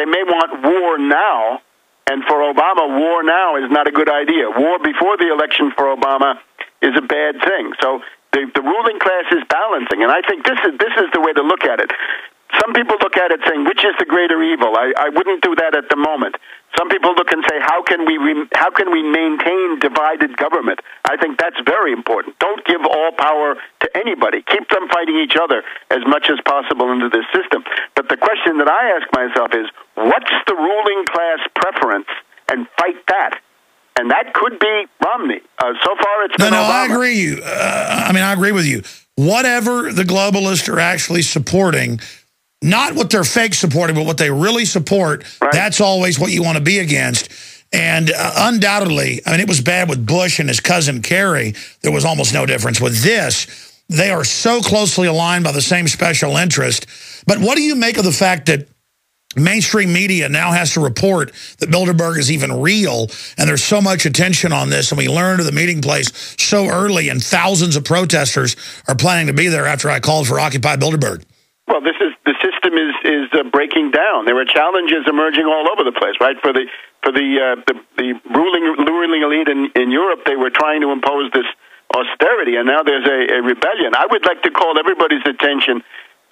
They may want war now, and for Obama, war now is not a good idea. War before the election for Obama is a bad thing. So the ruling class is balancing, and I think this is the way to look at it. Some people look at it saying, which is the greater evil? I wouldn't do that at the moment. Some people look and say, how can we maintain divided government? I think that's very important. Don't give all power to anybody. Keep them fighting each other as much as possible into this system. But the question that I ask myself is, what's the ruling class preference? And fight that. And that could be Romney. So far, it's been Obama. I agree. I agree with you. Whatever the globalists are actually supporting, not what they're fake supporting, but what they really support, right. That's always what you want to be against. And undoubtedly, it was bad with Bush and his cousin Kerry. There was almost no difference. With this, they are so closely aligned by the same special interest. But what do you make of the fact that mainstream media now has to report that Bilderberg is even real, and there's so much attention on this, and we learned of the meeting place so early, and thousands of protesters are planning to be there after I called for Occupy Bilderberg? Well, the system is breaking down. There are challenges emerging all over the place, right? For the ruling elite in Europe, they were trying to impose this austerity, and now there's a rebellion. I would like to call everybody's attention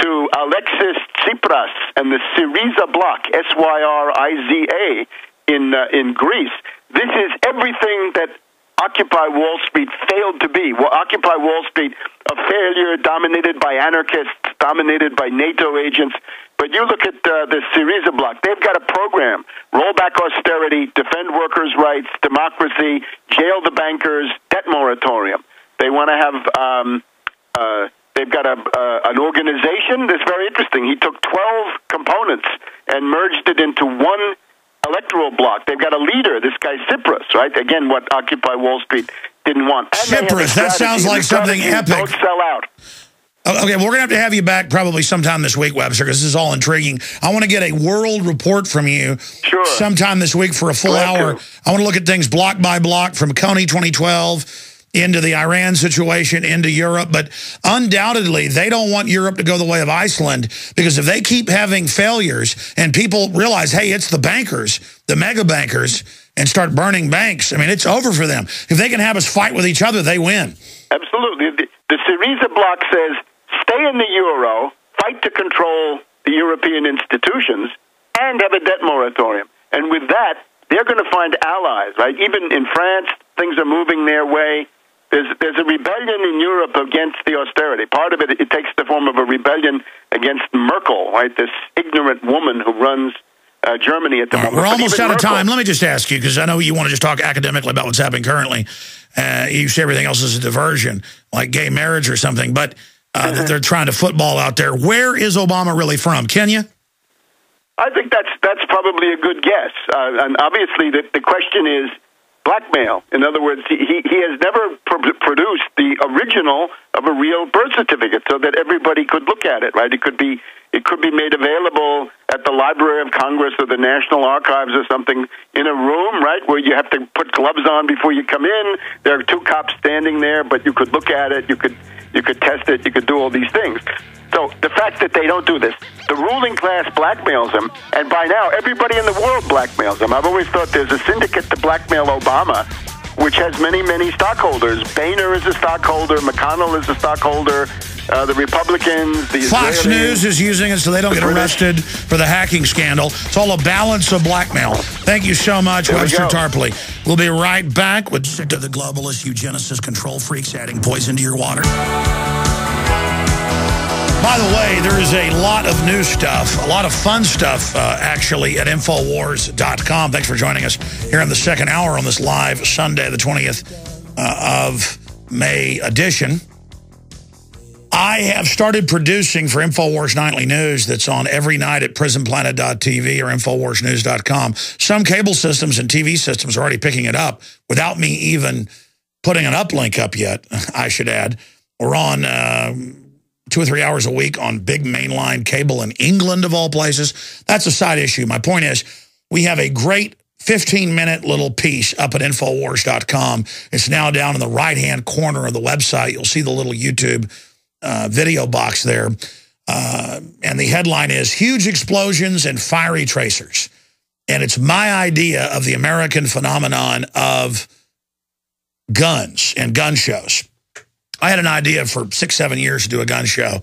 to Alexis Tsipras and the Syriza bloc, Syriza, in Greece. This is everything that Occupy Wall Street failed to be. Well, Occupy Wall Street, a failure dominated by anarchists, dominated by NATO agents. But you look at the Syriza bloc, they've got a program. Roll back austerity, defend workers' rights, democracy, jail the bankers, debt moratorium. They want to have... They've got an organization that's very interesting. He took 12 components and merged it into one electoral bloc. They've got a leader, this guy Tsipras, right? Again, what Occupy Wall Street didn't want. Tsipras, that sounds like something epic. Don't sell out. Okay, we're going to have you back probably sometime this week, Webster, because this is all intriguing. I want to get a world report from you sometime this week for a full hour. I want to look at things block by block from Coney 2012 into the Iran situation, into Europe. But undoubtedly, they don't want Europe to go the way of Iceland, because if they keep having failures and people realize, hey, it's the bankers, the mega bankers, and start burning banks, it's over for them. If they can have us fight with each other, they win. Absolutely. The Syriza bloc says, stay in the euro, fight to control the European institutions, and have a debt moratorium. And with that, they're going to find allies, right? Even in France, things are moving their way. There's a rebellion in Europe against the austerity. Part of it takes the form of a rebellion against Merkel, right? This ignorant woman who runs Germany at the moment. We're almost out of time. Let me just ask you, because I know you want to just talk academically about what's happening currently. You say everything else is a diversion, like gay marriage or something, but that they're trying to football out there. Where is Obama really from? Kenya? I think that's probably a good guess. And obviously the question is blackmail. In other words, he has never produced the original of a real birth certificate so that everybody could look at it, right? It could be made available at the Library of Congress or the National Archives or something in a room, right, where you have to put gloves on before you come in. There are two cops standing there, but you could look at it, you could test it, you could do all these things. So the fact that they don't do this, the ruling class blackmails them, and by now everybody in the world blackmails them. I've always thought there's a syndicate to blackmail Obama, which has many, many stockholders. Boehner is a stockholder, McConnell is a stockholder, the Republicans, the Fox Israelis, News is using it so they don't get arrested for the hacking scandal. It's all a balance of blackmail. Thank you so much, Webster Tarpley. We'll be right back with the globalist eugenicist control freaks adding poison to your water. By the way, there is a lot of new stuff, a lot of fun stuff, actually, at Infowars.com. Thanks for joining us here in the second hour on this live Sunday, the 20th of May edition. I have started producing for Infowars Nightly News that's on every night at Prisonplanet.tv or InfoWarsNews.com. Some cable systems and TV systems are already picking it up without me even putting an uplink up yet, I should add. We're on 2 or 3 hours a week on big mainline cable in England, of all places. That's a side issue. My point is, we have a great 15-minute little piece up at Infowars.com. It's now down in the right-hand corner of the website. You'll see the little YouTube video box there. And the headline is, Huge Explosions and Fiery Tracers. And it's my idea of the American phenomenon of guns and gun shows. I had an idea for 6-7 years to do a gun show.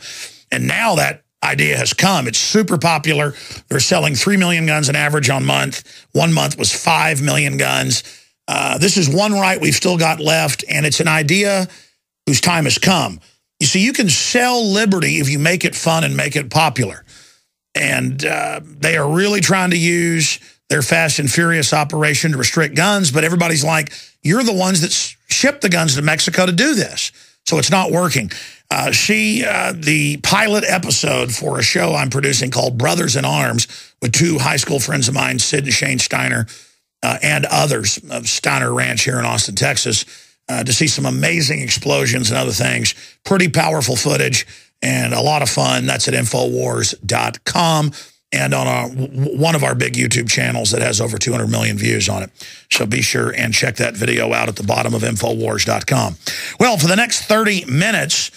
And now that idea has come. It's super popular. They're selling 3 million guns on average on month. 1 month was 5 million guns. This is one right we've still got left. And it's an idea whose time has come. You see, you can sell liberty if you make it fun and make it popular. And they are really trying to use their Fast and Furious operation to restrict guns, but everybody's like, you're the ones that ship the guns to Mexico to do this. So it's not working. The pilot episode for a show I'm producing called Brothers in Arms with 2 high school friends of mine, Sid and Shane Steiner, and others of Steiner Ranch here in Austin, Texas, to see some amazing explosions and other things. Pretty powerful footage and a lot of fun. That's at Infowars.com and on one of our big YouTube channels that has over 200 million views on it. So be sure and check that video out at the bottom of Infowars.com. Well, for the next 30 minutes,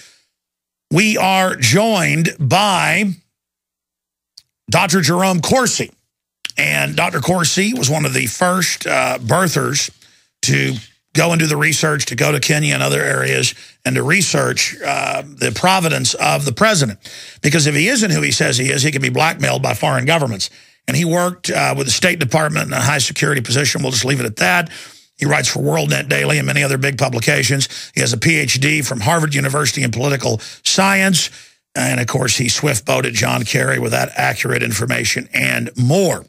we are joined by Dr. Jerome Corsi. And Dr. Corsi was one of the first birthers to go and do the research, to go to Kenya and other areas, and to research the providence of the president. Because if he isn't who he says he is, he can be blackmailed by foreign governments. And he worked with the State Department in a high-security position. We'll just leave it at that. He writes for WorldNet Daily and many other big publications. He has a Ph.D. from Harvard University in political science. And, of course, he swift-boated John Kerry with that accurate information and more.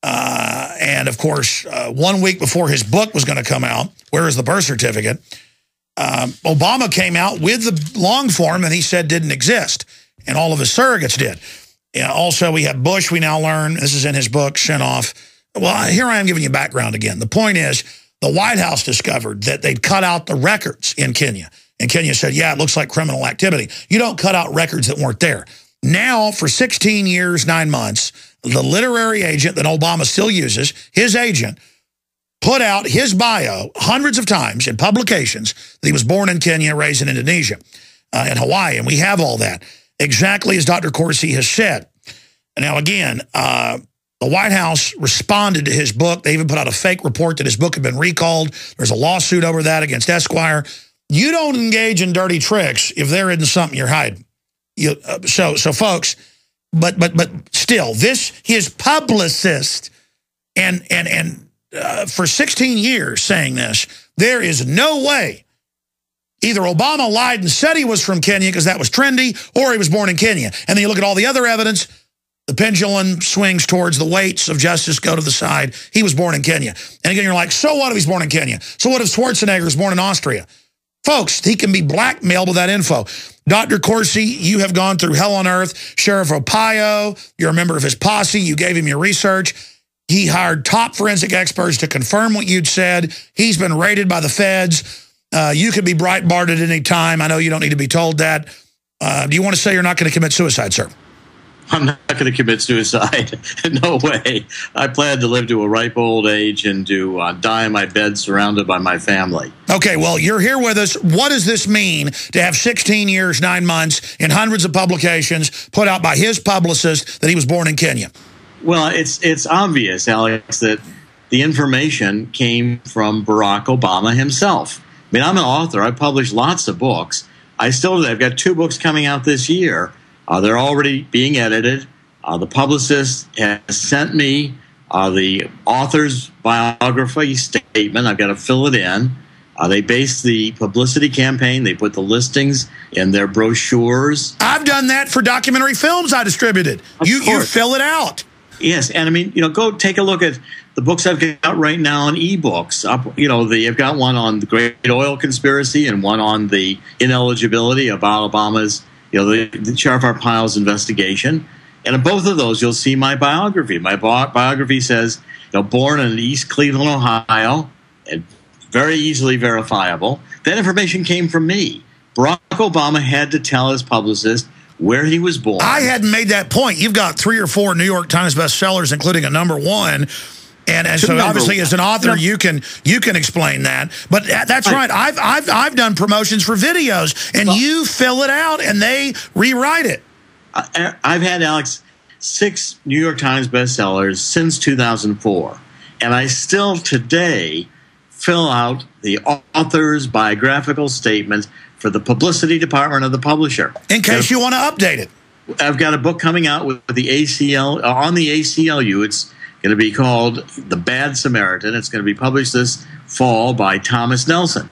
And, of course, 1 week before his book was going to come out, Where is the Birth Certificate?, Obama came out with the long form and he said didn't exist. And all of his surrogates did. Also, we have Bush, we now learn, this is in his book, sent off. Well, here I am giving you background again. The point is, the White House discovered that they'd cut out the records in Kenya. And Kenya said, yeah, it looks like criminal activity. You don't cut out records that weren't there. Now, for 16 years, 9 months, the literary agent that Obama still uses, his agent, put out his bio hundreds of times in publications that he was born in Kenya, raised in Indonesia, and Hawaii, and we have all that, exactly as Dr. Corsi has said. And now, again, the White House responded to his book. They even put out a fake report that his book had been recalled. There's a lawsuit over that against Esquire. You don't engage in dirty tricks if there isn't something you're hiding. So folks, but still, his publicist, and for 16 years saying this, there is no way either Obama lied and said he was from Kenya because that was trendy, or he was born in Kenya. And then you look at all the other evidence, the pendulum swings towards the weights of justice go to the side. He was born in Kenya. And again, you're like, so what if he's born in Kenya? So what if Schwarzenegger is born in Austria? Folks, he can be blackmailed with that info. Dr. Corsi, you have gone through hell on earth. Sheriff Opaio, you're a member of his posse. You gave him your research. He hired top forensic experts to confirm what you'd said. He's been raided by the feds. You could be Breitbart at any time. I know you don't need to be told that. Do you want to say you're not going to commit suicide, sir? I'm not going to commit suicide. No way. I plan to live to a ripe old age and to die in my bed surrounded by my family. Okay, well, you're here with us. What does this mean to have 16 years, 9 months in hundreds of publications put out by his publicist that he was born in Kenya? Well, it's obvious, Alex, that the information came from Barack Obama himself. I mean, I'm an author. I published lots of books. I've got 2 books coming out this year. They're already being edited. The publicist has sent me the author's biography statement. I've got to fill it in. They base the publicity campaign. They put the listings in their brochures. I've done that for documentary films I distributed. You fill it out. Yes, and I mean, go take a look at the books I've got right now on ebooks. I've got one on the Great Oil Conspiracy and one on the ineligibility about Obama's, the Sheriff Arpaio's investigation. And in both of those, you'll see my biography. My biography says, born in East Cleveland, Ohio, and very easily verifiable. That information came from me. Barack Obama had to tell his publicist where he was born. I hadn't made that point. You've got 3 or 4 New York Times bestsellers, including a #1. And so obviously as an author, you can explain that. But that's right. I've done promotions for videos, and you fill it out and they rewrite it. I've had, Alex, 6 New York Times bestsellers since 2004. And I still today fill out the author's biographical statement for the publicity department of the publisher. In case you want to update it. I've got a book coming out with the ACL on the ACLU. It's going to be called The Bad Samaritan. It's going to be published this fall by Thomas Nelson.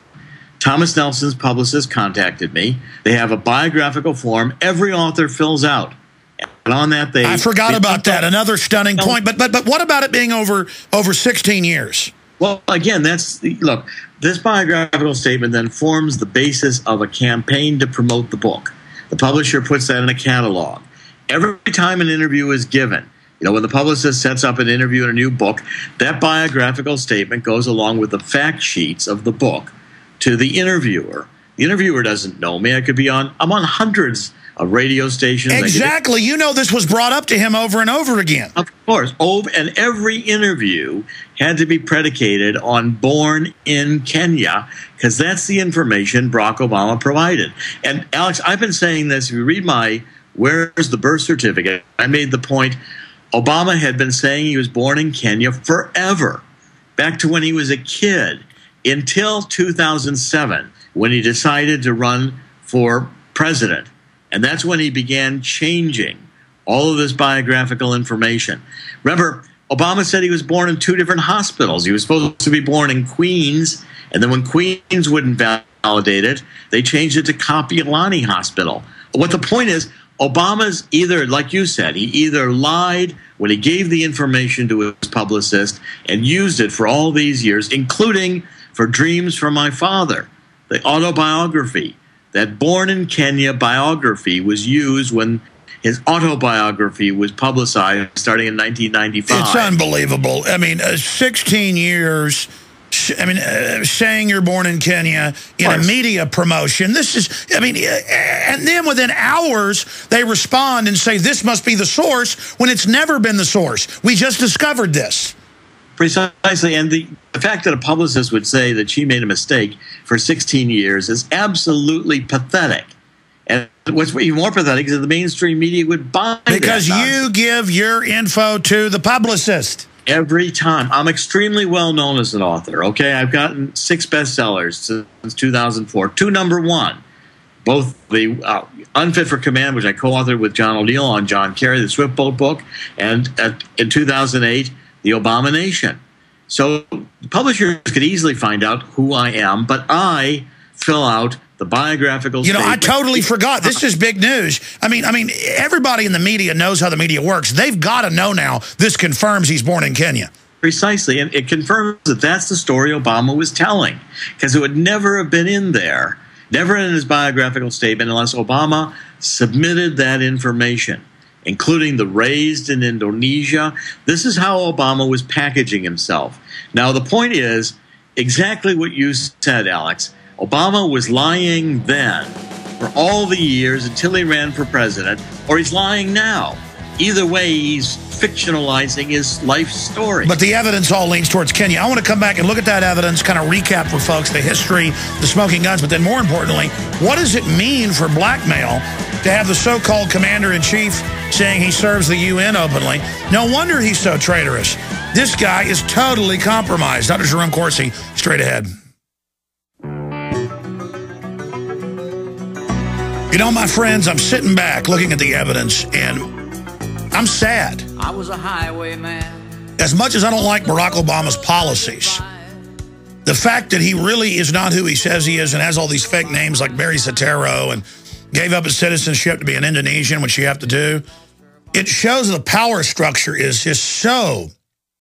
Thomas Nelson's publicist contacted me. They have a biographical form every author fills out. And on that, I forgot about that. Another stunning point. But what about it being over 16 years? Well, again, look, this biographical statement then forms the basis of a campaign to promote the book. The publisher puts that in a catalog. Every time an interview is given, when the publicist sets up an interview in a new book, that biographical statement goes along with the fact sheets of the book to the interviewer. The interviewer doesn't know me. I'm on hundreds of radio stations. Exactly. This was brought up to him over and over again. Of course. And every interview had to be predicated on born in Kenya, because that's the information Barack Obama provided. And, Alex, I've been saying this. If you read my Where's the Birth Certificate, I made the point Obama had been saying he was born in Kenya forever, back to when he was a kid, until 2007, when he decided to run for president. And that's when he began changing all of this biographical information. Remember, Obama said he was born in 2 different hospitals. He was supposed to be born in Queens, and then when Queens wouldn't validate it, they changed it to Kapiolani Hospital. What the point is, Obama's either, like you said, he either lied when he gave the information to his publicist and used it for all these years, including for Dreams from My Father, the autobiography. That Born in Kenya biography was used when his autobiography was publicized starting in 1995. It's unbelievable. 16 years, saying you're born in Kenya in a media promotion. This is, and then within hours, they respond and say this must be the source when it's never been the source. We just discovered this. Precisely, and the fact that a publicist would say that she made a mistake for 16 years is absolutely pathetic. And what's even more pathetic is that the mainstream media would buy that. Because you give your info to the publicist. Every time. I'm extremely well known as an author, okay? I've gotten 6 bestsellers since 2004. 2 number 1. Both the Unfit for Command, which I co-authored with John O'Neill on John Kerry, the Swift Boat book, and in 2008, The Abomination. So publishers could easily find out who I am, but I fill out the biographical statement. I totally forgot. This is big news. Everybody in the media knows how the media works. They've got to know now this confirms he's born in Kenya. Precisely, and it confirms that that's the story Obama was telling, because it would never have been in there, never in his biographical statement, unless Obama submitted that information, including the raised in Indonesia. This is how Obama was packaging himself. Now, the point is exactly what you said, Alex. Obama was lying then for all the years until he ran for president, or he's lying now. Either way, he's fictionalizing his life story. But the evidence all leans towards Kenya. I want to come back and look at that evidence, kind of recap for folks the history, the smoking guns, but then more importantly, what does it mean for blackmail to have the so-called commander-in-chief saying he serves the UN openly? No wonder he's so traitorous. This guy is totally compromised. Dr. Jerome Corsi, straight ahead. My friends, I'm sitting back looking at the evidence, and I'm sad. I was a highwayman. As much as I don't like Barack Obama's policies, the fact that he really is not who he says he is and has all these fake names like Barry Soetoro and gave up his citizenship to be an Indonesian, which you have to do, it shows the power structure is just so